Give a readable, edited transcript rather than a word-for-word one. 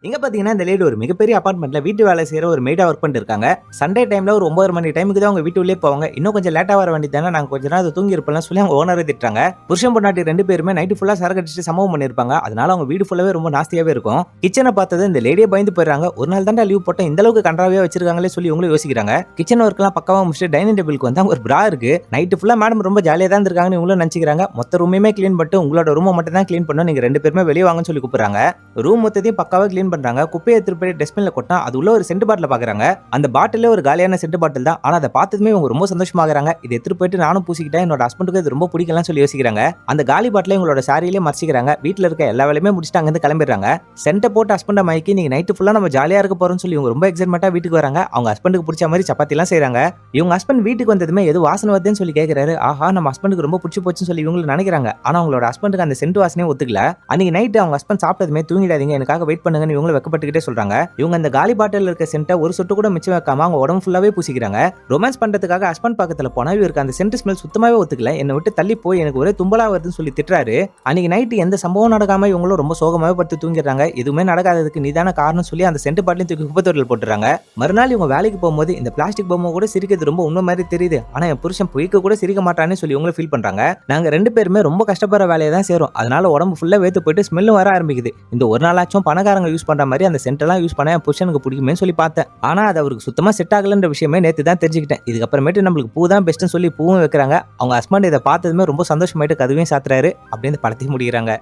இங்க பாத்தீங்கன்னா இந்த லேடி ஒரு மிகப்பெரிய அபார்ட்மெண்ட்ல வீட்டு வேலை செய்யற ஒரு மெய்டா ஒர்க் பண்ணிட்டு இருக்காங்க. சண்டே டைம்ல ஒரு 9 மணி டைமுக்கு தான் அவங்க வீட்டு உள்ளே போவாங்க. இன்னும் கொஞ்சம் லேட்டா வர வேண்டியதானே, நாங்க கொஞ்ச நேரம் தூங்கி இருப்போம்னு சொல்லி அவங்க ஓனரே திட்டுறாங்க. புருஷன் பொண்டாட்டி ரெண்டு பேருமே நைட்டு ஃபுல்லா சரக்கு அடிச்சுட்டு சம்பவம் பண்ணிருப்பாங்க. அதனால அவங்க வீடு ஃபுல்லாவே ரொம்ப நாஸ்தியாவே இருக்கும். கிச்சனை பார்த்தது இந்த லேடியே பயந்து போயிடுறாங்க. ஒரு நாள் தாண்டா லீவ் போட்டோம், இந்த அளவுக்கு கன்றாவே வச்சிருக்காங்களே சொல்லி இவங்களும் யோசிக்கிறாங்க. கிச்சன் ஒர்க் எல்லாம் பக்காவா முடிச்சுட்டு டைனிங் டேபிளுக்கு வந்தா ஒரு பிரா இருக்கு. நைட்டு ஃபுல்லா மேடம் ரொம்ப ஜாலியா தான் இருக்காங்கன்னு இவங்களும் நினைச்சுக்கிறாங்க. மொத்த ரூமையுமே கிளீன் பண்ணிட்டு உங்களோட ரூமை மட்டும் தான் கிளீன் பண்ணணும், நீங்க ரெண்டு பேருமே வெளியே வாங்கன்னு சொல்லி கூப்பிடுறாங்க. ரூம் மொத்தத்தையும் பக்காவா கிளீன் பண்றாங்க. குப்பையை எடுத்துட்டு போய் டஸ்ட்பின்ல கொட்டினா அது உள்ள ஒரு சென்ட் பாட்டில் பாக்குறாங்க. அந்த பாட்டிலே ஒரு காலியான சென்ட் பாட்டில் தான். ஆனா அதை பார்த்ததுமே இவங்க ரொம்ப சந்தோஷமாகறாங்க. இதை எடுத்துட்டு போயிட்டு நானும் பூசிக்கிட்டேன், என்னோட ஹஸ்பண்டுக்கு இது ரொம்ப பிடிக்கலன்னு சொல்லி யோசிக்கிறாங்க. அந்த காலி பாட்டில இவங்களோட சாரியிலே மறைச்சிக்கிறாங்க. வீட்டுல இருக்க எல்லா வேலையுமே முடிச்சுட்டு அங்கிருந்து கிளம்பிடுறாங்க. சென்ட்டை போட்டு ஹஸ்பண்ட மயக்கி நீங்க நைட்டு ஃபுல்லா நம்ம ஜாலியா இருக்க போறோம்னு சொல்லி இவங்க ரொம்ப எக்ஸைட்மெண்டா வீட்டுக்கு வராங்க. அவங்க ஹஸ்பண்டுக்கு பிடிச்ச மாதிரி சப்பாத்தி எல்லாம் செய்றாங்க. இவங்க ஹஸ்பண்ட் வீட்டுக்கு வந்ததுமே ஏதோ வாசனை வருதுன்னு சொல்லி கேட்கிறாரு. ஆஹா, நம்ம ஹஸ்பண்டுக்கு ரொம்ப பிடிச்சி போச்சுன்னு சொல்லி இவங்க நினைக்கிறாங்க. ஆனா அவங்களோட ஹஸ்பண்டுக்கு அந்த சென்ட் வாசனையே ஒத்துக்கல. அன்னைக்கு நைட் அவங்க ஹஸ்பண்ட் சாப்பிட்டதுமே தூங்கிடாதீங்க, எனக்காக வெயிட் பண்ணுங்கன்னு இவங்க வெக்கப்பட்டுக்கிட்டே சொல்றாங்க. இவங்க அந்த காலி பாட்டில் இருக்க சென்ட்டை ஒரு சொட்டு கூட மிச்சம் வைக்காம அவங்க உடம்பு ஃபுல்லாவே பூசிக்கிறாங்க. ரொமான்ஸ் பண்றதுக்காக ஹஸ்பண்ட் பக்கத்துல போனா இவருக்கு அந்த சென்ட் ஸ்மெல் சுத்தமாவே ஒத்துக்கல. என்னை விட்டு தள்ளி போய் எனக்கு ஒரே தும்பலா வருதுன்னு சொல்லி திட்டுறாரு. அன்னைக்கு நைட் எந்த சம்பவம் நடக்காம இவங்களும் ரொம்ப சோகமாவே படுத்து தூங்கிடுறாங்க. எதுவுமே நடக்காததுக்கு நீதான காரணம் சொல்லி அந்த சென்ட் பாட்டிலையும் தூக்கி குப்பை தொட்டியில் போட்டுறாங்க. மறுநாள் இவங்க வேலைக்கு போகும்போது இந்த பிளாஸ்டிக் பொம்மை கூட சிரிக்கிறது ரொம்ப உண்மை மாதிரி தெரியுது. ஆனா என் புருஷன் பொய்க்க கூட சிரிக்க மாட்டான்னு சொல்லி இவங்களும் ஃபீல் பண்றாங்க. நாங்க ரெண்டு பேருமே ரொம்ப கஷ்டப்படுற வேலையை தான் சேரும், அதனால உடம்பு ஃபுல்லா வேத்து போயிட்டு ஸ்மெல்லும் வர ஆரம்பிக்குது. இந்த ஒரு நாளாச்சும் பணக்காரங்க யூஸ் பண்ற மாதிரி அந்த சென்ட் எல்லாம் யூஸ் பண்ண என் புருஷனுக்கு பிடிக்குமே சொல்லி பார்த்தேன். ஆனா அது அவருக்கு சுத்தமா செட் ஆகலன்ற விஷயமே நேத்து தான் தெரிஞ்சுக்கிட்டேன். இதுக்கப்புறமேட்டு நம்மளுக்கு பூ தான் பெஸ்ட்னு சொல்லி பூவும் வைக்கிறாங்க. அவங்க ஹஸ்பண்ட் இதை பார்த்ததுமே ரொம்ப சந்தோஷமாயிட்டு கதவையும் சாத்துறாரு. அப்படின்னு படத்தையும் முடிக்கிறாங்க.